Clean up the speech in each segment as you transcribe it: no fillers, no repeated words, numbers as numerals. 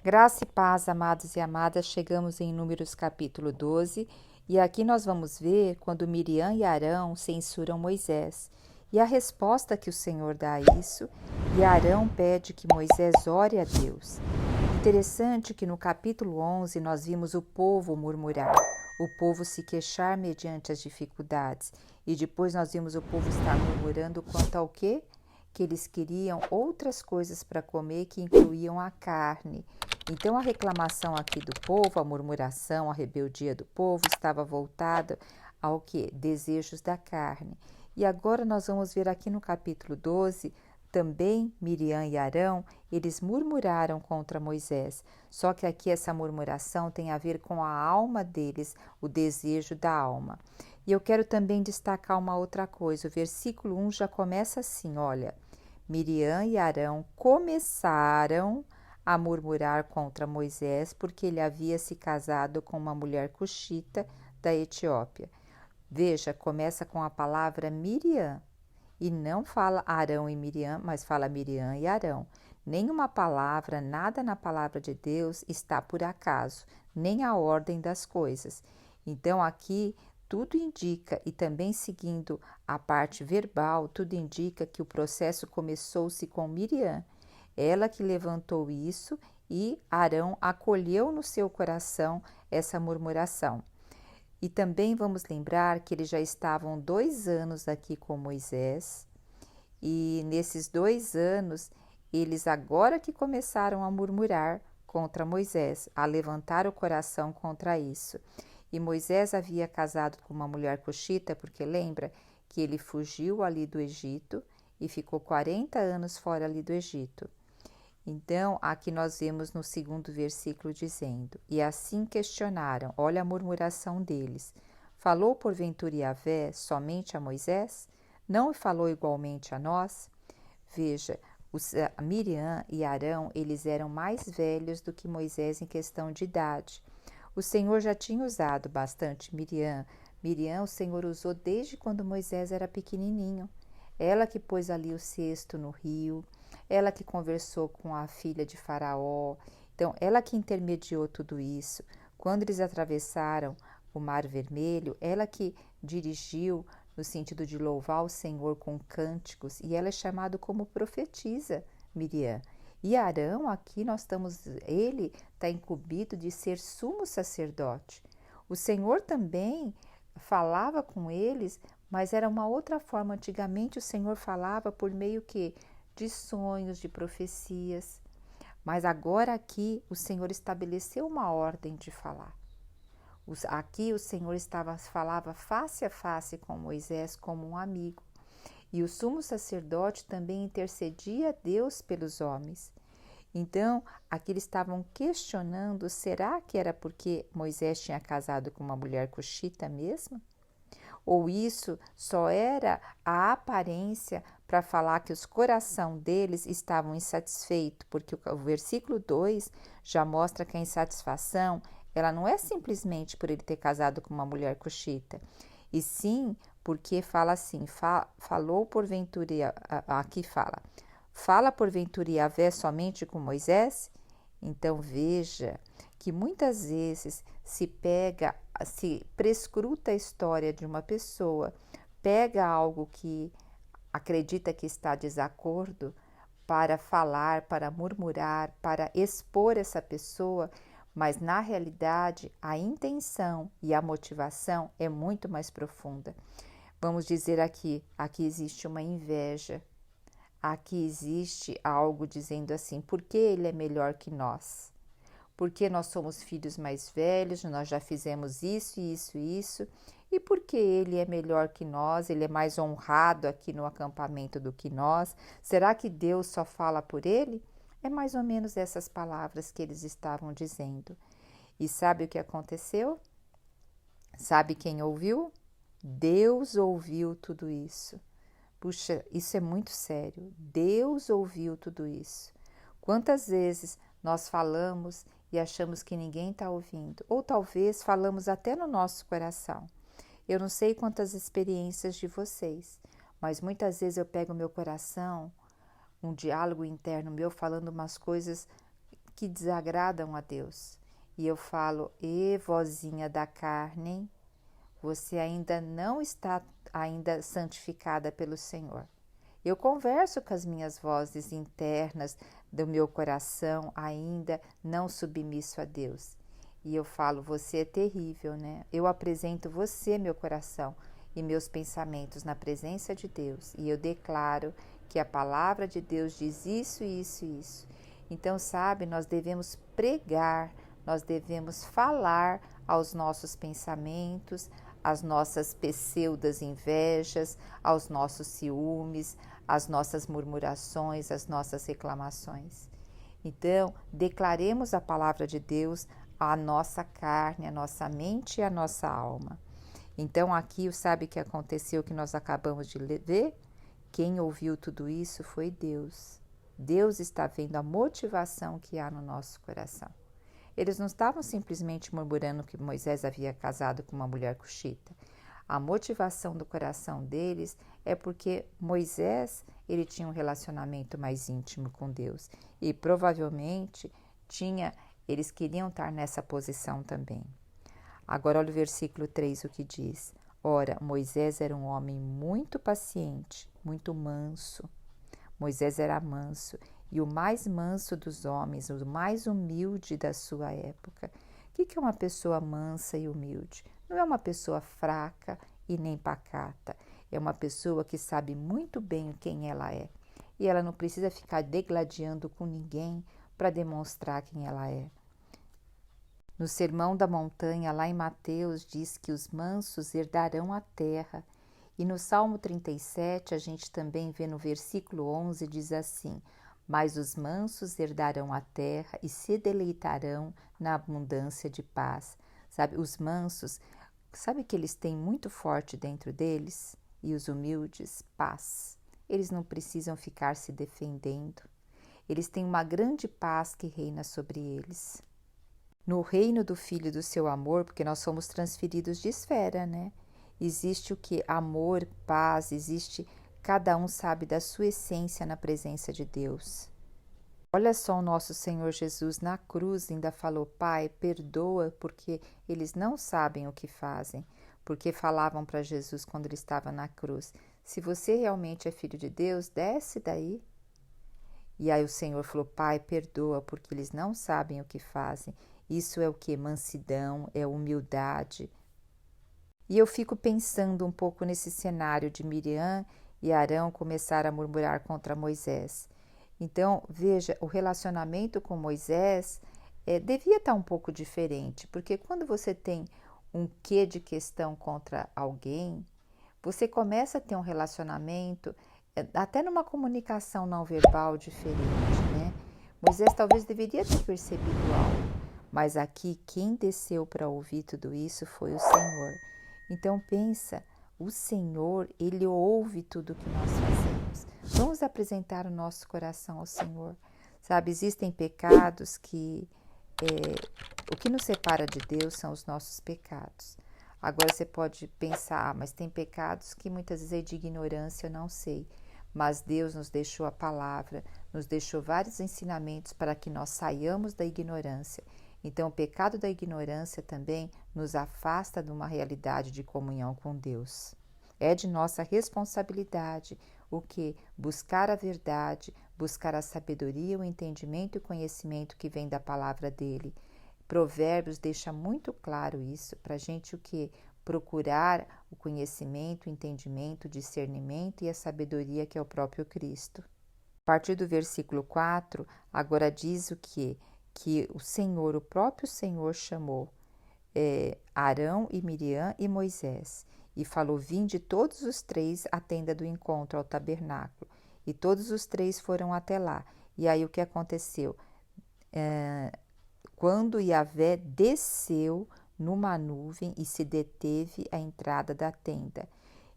Graça e paz, amados e amadas, chegamos em Números capítulo 12 e aqui nós vamos ver quando Miriam e Arão censuram Moisés e a resposta que o Senhor dá a isso, e Arão pede que Moisés ore a Deus. Interessante que no capítulo 11 nós vimos o povo murmurar, o povo se queixar mediante as dificuldades, e depois nós vimos o povo estar murmurando quanto ao quê? Que eles queriam outras coisas para comer que incluíam a carne. Então a reclamação aqui do povo, a murmuração, a rebeldia do povo estava voltada ao quê? Desejos da carne. E agora nós vamos ver aqui no capítulo 12, também Miriam e Arão, eles murmuraram contra Moisés. Só que aqui essa murmuração tem a ver com a alma deles, o desejo da alma. E eu quero também destacar uma outra coisa. O versículo 1 já começa assim, olha. Miriam e Arão começaram a murmurar contra Moisés porque ele havia se casado com uma mulher cuxita da Etiópia. Veja, começa com a palavra Miriam e não fala Arão e Miriam, mas fala Miriam e Arão. Nenhuma palavra, nada na palavra de Deus está por acaso, nem a ordem das coisas. Então aqui tudo indica, e também seguindo a parte verbal, tudo indica que o processo começou-se com Miriam. Ela que levantou isso e Arão acolheu no seu coração essa murmuração. E também vamos lembrar que eles já estavam 2 anos aqui com Moisés, e nesses 2 anos, eles agora que começaram a murmurar contra Moisés, a levantar o coração contra isso. E Moisés havia casado com uma mulher cuxita, porque lembra que ele fugiu ali do Egito e ficou 40 anos fora ali do Egito. Então, aqui nós vemos no 2º versículo dizendo, e assim questionaram, olha a murmuração deles, falou porventura Yahvé somente a Moisés? Não falou igualmente a nós? Veja, Miriam e Arão, eles eram mais velhos do que Moisés em questão de idade. O Senhor já tinha usado bastante Miriam. Miriam o Senhor usou desde quando Moisés era pequenininho. Ela que pôs ali o cesto no rio, ela que conversou com a filha de Faraó. Então, ela que intermediou tudo isso. Quando eles atravessaram o Mar Vermelho, ela que dirigiu no sentido de louvar o Senhor com cânticos, e ela é chamada como profetisa, Miriam. E Arão, aqui ele está incumbido de ser sumo sacerdote. O Senhor também falava com eles, mas era uma outra forma. Antigamente o Senhor falava por meio de sonhos, de profecias. Mas agora aqui o Senhor estabeleceu uma ordem de falar. Aqui o Senhor falava face a face com Moisés como um amigo. E o sumo sacerdote também intercedia a Deus pelos homens. Então, aqui eles estavam questionando, será que era porque Moisés tinha casado com uma mulher cuxita mesmo? Ou isso só era a aparência para falar que os corações deles estavam insatisfeitos? Porque o versículo 2 já mostra que a insatisfação, ela não é simplesmente por ele ter casado com uma mulher cuxita, e sim porque fala assim, falou porventura, aqui fala porventura Yahvé somente com Moisés? Então veja que muitas vezes se prescruta a história de uma pessoa, pega algo que acredita que está desacordo para falar, para murmurar, para expor essa pessoa, mas na realidade a intenção e a motivação é muito mais profunda. Vamos dizer aqui existe uma inveja, aqui existe algo dizendo assim, por que ele é melhor que nós? Porque nós somos filhos mais velhos, nós já fizemos isso, isso, isso, e porque ele é melhor que nós, ele é mais honrado aqui no acampamento do que nós, será que Deus só fala por ele? É mais ou menos essas palavras que eles estavam dizendo. E sabe o que aconteceu? Sabe quem ouviu? Deus ouviu tudo isso. Puxa, isso é muito sério. Deus ouviu tudo isso. Quantas vezes nós falamos e achamos que ninguém está ouvindo? Ou talvez falamos até no nosso coração. Eu não sei quantas experiências de vocês, mas muitas vezes eu pego meu coração, um diálogo interno meu falando umas coisas que desagradam a Deus. E eu falo, vozinha da carne, você ainda não está santificada pelo Senhor. Eu converso com as minhas vozes internas do meu coração, ainda não submisso a Deus. E eu falo, você é terrível, né? Eu apresento você, meu coração e meus pensamentos na presença de Deus. E eu declaro que a palavra de Deus diz isso, isso e isso. Então, sabe, nós devemos pregar, nós devemos falar aos nossos pensamentos, às nossas pseudas invejas, aos nossos ciúmes, às nossas murmurações, às nossas reclamações. Então, declaremos a palavra de Deus à nossa carne, à nossa mente e à nossa alma. Então, aqui, sabe o que aconteceu que nós acabamos de ver? Quem ouviu tudo isso foi Deus. Deus está vendo a motivação que há no nosso coração. Eles não estavam simplesmente murmurando que Moisés havia casado com uma mulher cuxita. A motivação do coração deles é porque Moisés ele tinha um relacionamento mais íntimo com Deus e provavelmente eles queriam estar nessa posição também. Agora olha o versículo 3 o que diz. Ora, Moisés era um homem muito paciente, muito manso. Moisés era manso e o mais manso dos homens, o mais humilde da sua época. O que é uma pessoa mansa e humilde? Não é uma pessoa fraca e nem pacata. É uma pessoa que sabe muito bem quem ela é. E ela não precisa ficar degladiando com ninguém para demonstrar quem ela é. No Sermão da Montanha, lá em Mateus, diz que os mansos herdarão a terra. E no Salmo 37, a gente também vê no versículo 11, diz assim: mas os mansos herdarão a terra e se deleitarão na abundância de paz. Sabe, os mansos, sabe que eles têm muito forte dentro deles? E os humildes, paz. Eles não precisam ficar se defendendo. Eles têm uma grande paz que reina sobre eles. No reino do Filho do seu amor, porque nós somos transferidos de esfera, né? Existe o que? Amor, paz, existe, cada um sabe da sua essência na presença de Deus. Olha só o nosso Senhor Jesus na cruz ainda falou, Pai, perdoa porque eles não sabem o que fazem. Porque falavam para Jesus quando ele estava na cruz, se você realmente é filho de Deus, desce daí. E aí o Senhor falou, Pai, perdoa porque eles não sabem o que fazem. Isso é o que? Mansidão, é humildade. E eu fico pensando um pouco nesse cenário de Miriam e Arão começar a murmurar contra Moisés. Então, veja, o relacionamento com Moisés devia estar um pouco diferente, porque quando você tem um quê de questão contra alguém, você começa a ter um relacionamento, até numa comunicação não verbal diferente, né? Moisés talvez deveria ter percebido algo, mas aqui quem desceu para ouvir tudo isso foi o Senhor. Então pensa, o Senhor, Ele ouve tudo que nós fazemos. Vamos apresentar o nosso coração ao Senhor. Sabe, existem pecados que o que nos separa de Deus são os nossos pecados. Agora você pode pensar, mas tem pecados que muitas vezes é de ignorância, eu não sei. Mas Deus nos deixou a palavra, nos deixou vários ensinamentos para que nós saiamos da ignorância. Então, o pecado da ignorância também nos afasta de uma realidade de comunhão com Deus. É de nossa responsabilidade o que? Buscar a verdade, buscar a sabedoria, o entendimento e o conhecimento que vem da palavra dele. Provérbios deixa muito claro isso, para a gente o que? Procurar o conhecimento, o entendimento, o discernimento e a sabedoria que é o próprio Cristo. A partir do versículo 4, agora diz o que? Que o Senhor, o próprio Senhor chamou Arão e Miriam e Moisés e falou, vinde todos os três à tenda do encontro, ao tabernáculo. E todos os três foram até lá. E aí o que aconteceu? Quando Yahvé desceu numa nuvem e se deteve à entrada da tenda.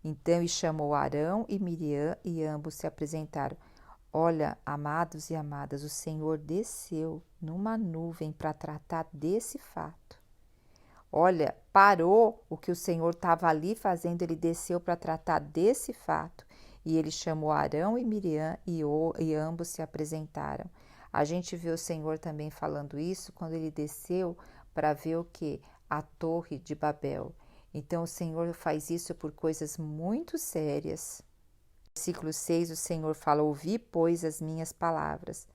Então, e chamou Arão e Miriam e ambos se apresentaram. Olha, amados e amadas, o Senhor desceu numa nuvem para tratar desse fato. Olha, parou o que o Senhor estava ali fazendo, ele desceu para tratar desse fato. E ele chamou Arão e Miriam e ambos se apresentaram. A gente vê o Senhor também falando isso quando ele desceu para ver o que? A Torre de Babel. Então o Senhor faz isso por coisas muito sérias. Versículo 6, o Senhor fala: ouvi, pois, as minhas palavras.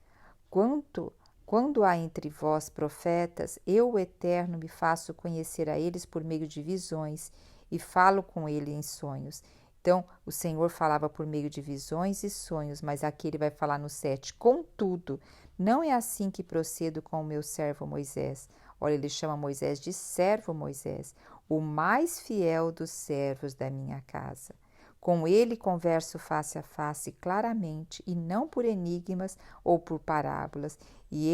Quando há entre vós profetas, eu, o Eterno, me faço conhecer a eles por meio de visões e falo com ele em sonhos. Então, o Senhor falava por meio de visões e sonhos, mas aqui ele vai falar no 7. Contudo, não é assim que procedo com o meu servo Moisés. Olha, ele chama Moisés de servo Moisés, o mais fiel dos servos da minha casa. Com ele converso face a face claramente e não por enigmas ou por parábolas, e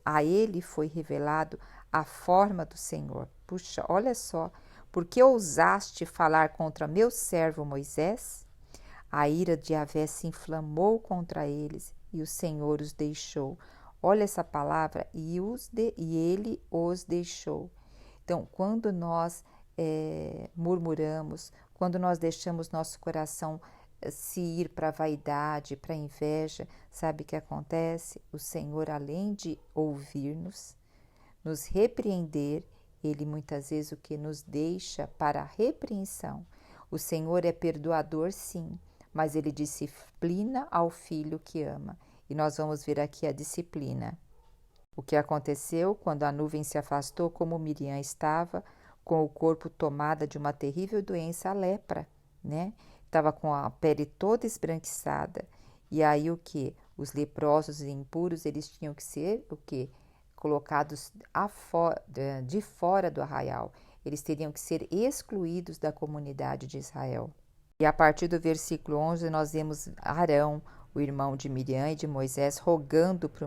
a ele foi revelado a forma do Senhor. Puxa, olha só, porque ousaste falar contra meu servo Moisés? A ira de Yahvé se inflamou contra eles e o Senhor os deixou. Olha essa palavra, e ele os deixou. Então, quando nós murmuramos, quando nós deixamos nosso coração se ir para a vaidade, para a inveja, sabe o que acontece? O Senhor, além de ouvir-nos, nos repreender, ele muitas vezes o que nos deixa para a repreensão. O Senhor é perdoador, sim, mas ele disciplina ao filho que ama. E nós vamos ver aqui a disciplina. O que aconteceu quando a nuvem se afastou, como Miriam estava, com o corpo tomada de uma terrível doença, a lepra, né? Estava com a pele toda esbranquiçada. E aí o que? Os leprosos e impuros, eles tinham que ser o que? Colocados de fora do arraial. Eles teriam que ser excluídos da comunidade de Israel. E a partir do versículo 11, nós vemos Arão, o irmão de Miriam e de Moisés, rogando por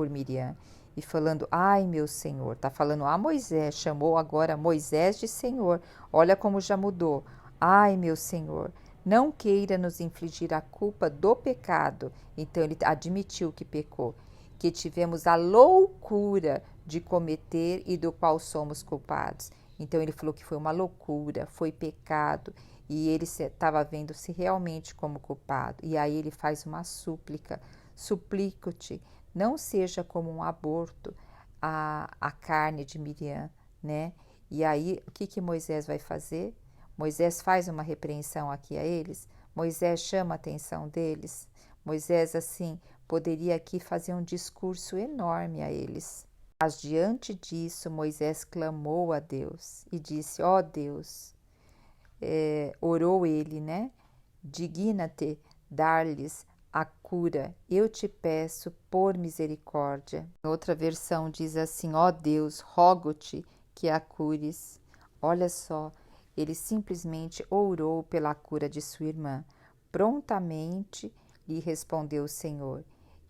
Miriam e falando: ai, meu Senhor. Está falando a Moisés, chamou agora Moisés de Senhor. Olha como já mudou. Ai, meu Senhor, não queira nos infligir a culpa do pecado. Então ele admitiu que pecou, que tivemos a loucura de cometer e do qual somos culpados. Então ele falou que foi uma loucura, foi pecado, e ele estava vendo-se realmente como culpado. E aí ele faz uma súplica: suplico-te, não seja como um aborto a carne de Miriam, né? E aí o que Moisés vai fazer? Moisés faz uma repreensão aqui a eles, Moisés chama a atenção deles, Moisés assim poderia aqui fazer um discurso enorme a eles. Mas diante disso, Moisés clamou a Deus e disse: ó Deus, orou ele, né? Digna-te dar-lhes a cura, eu te peço por misericórdia. Outra versão diz assim: ó Deus, rogo-te que a cures. Olha só, ele simplesmente orou pela cura de sua irmã. Prontamente lhe respondeu o Senhor: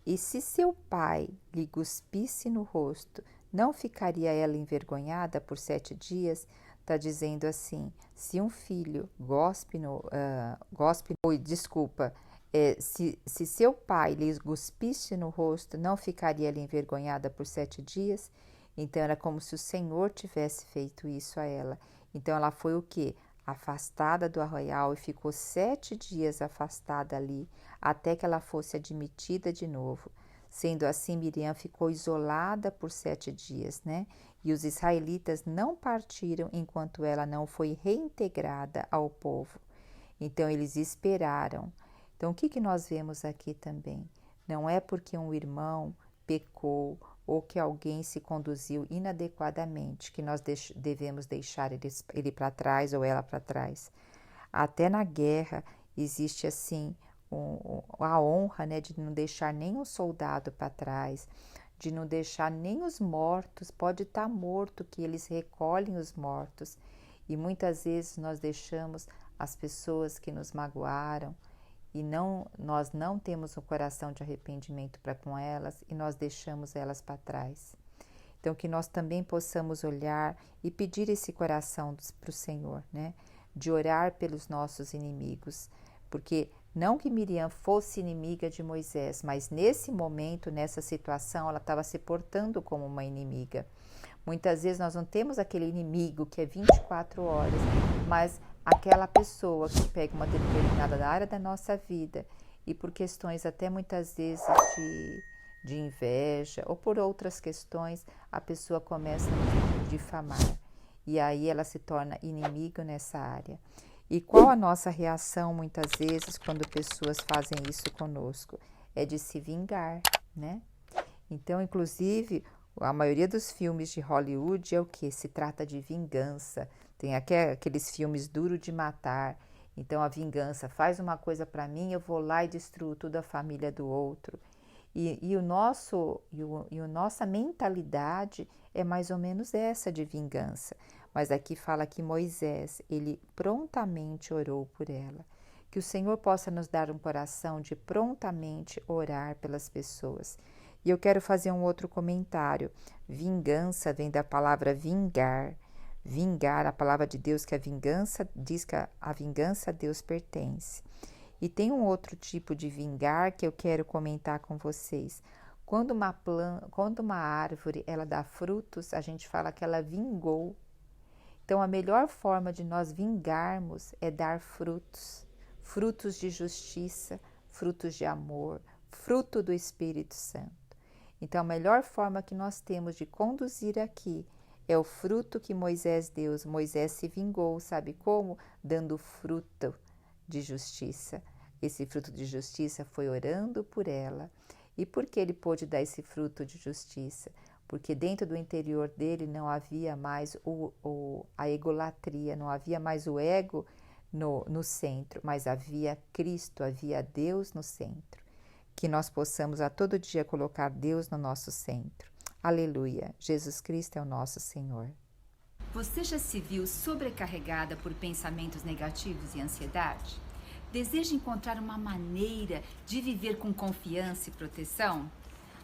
e se seu pai lhe cuspisse no rosto, não ficaria ela envergonhada por 7 dias? Está dizendo assim: se um filho se seu pai lhe cuspisse no rosto, não ficaria ela envergonhada por 7 dias? Então era como se o Senhor tivesse feito isso a ela. Então ela foi o quê? Afastada do arraial e ficou 7 dias afastada ali, até que ela fosse admitida de novo. Sendo assim, Miriam ficou isolada por 7 dias, né? E os israelitas não partiram enquanto ela não foi reintegrada ao povo. Então eles esperaram. Então o que nós vemos aqui também? Não é porque um irmão pecou ou que alguém se conduziu inadequadamente que nós devemos deixar ele para trás ou ela para trás. Até na guerra existe assim a honra, né, de não deixar nenhum soldado para trás, de não deixar nem os mortos. Pode estar morto, que eles recolhem os mortos. E muitas vezes nós deixamos as pessoas que nos magoaram e nós não temos um coração de arrependimento para com elas e nós deixamos elas para trás. Então que nós também possamos olhar e pedir esse coração para o Senhor, né? De orar pelos nossos inimigos, porque não que Miriam fosse inimiga de Moisés, mas nesse momento, nessa situação, ela estava se portando como uma inimiga. Muitas vezes nós não temos aquele inimigo que é 24 horas, mas aquela pessoa que pega uma determinada área da nossa vida e por questões até muitas vezes de inveja ou por outras questões, a pessoa começa a difamar. E aí ela se torna inimigo nessa área. E qual a nossa reação muitas vezes quando pessoas fazem isso conosco? É de se vingar, né? Então, inclusive, a maioria dos filmes de Hollywood é o que? Se trata de vingança. Tem aqueles filmes duro de matar. Então, a vingança faz uma coisa para mim, eu vou lá e destruo toda a família do outro. E a nossa mentalidade é mais ou menos essa de vingança. Mas aqui fala que Moisés, ele prontamente orou por ela. Que o Senhor possa nos dar um coração de prontamente orar pelas pessoas. E eu quero fazer um outro comentário. Vingança vem da palavra vingar. Vingar, a palavra de Deus que a vingança diz que a vingança a Deus pertence. E tem um outro tipo de vingar que eu quero comentar com vocês. Quando uma árvore ela dá frutos, a gente fala que ela vingou. Então, a melhor forma de nós vingarmos é dar frutos. Frutos de justiça, frutos de amor, fruto do Espírito Santo. Então, a melhor forma que nós temos de conduzir aqui é o fruto que Moisés deu. Moisés se vingou, sabe como? Dando fruto de justiça. Esse fruto de justiça foi orando por ela. E por que ele pôde dar esse fruto de justiça? Porque dentro do interior dele não havia mais a egolatria, não havia mais o ego no centro, mas havia Cristo, havia Deus no centro. Que nós possamos a todo dia colocar Deus no nosso centro. Aleluia! Jesus Cristo é o nosso Senhor. Você já se viu sobrecarregada por pensamentos negativos e ansiedade? Deseja encontrar uma maneira de viver com confiança e proteção?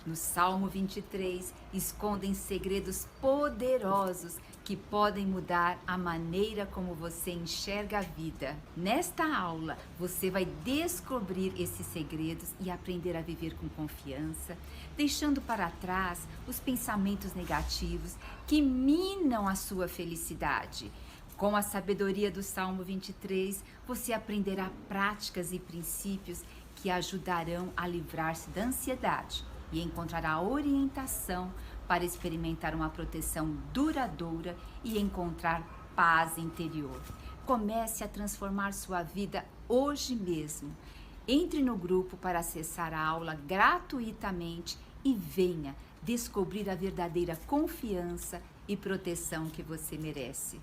No Salmo 23, escondem segredos poderosos que podem mudar a maneira como você enxerga a vida. Nesta aula, você vai descobrir esses segredos e aprender a viver com confiança, deixando para trás os pensamentos negativos que minam a sua felicidade. Com a sabedoria do Salmo 23, você aprenderá práticas e princípios que ajudarão a livrar-se da ansiedade e encontrará orientação para experimentar uma proteção duradoura e encontrar paz interior. Comece a transformar sua vida hoje mesmo. Entre no grupo para acessar a aula gratuitamente e venha descobrir a verdadeira confiança e proteção que você merece.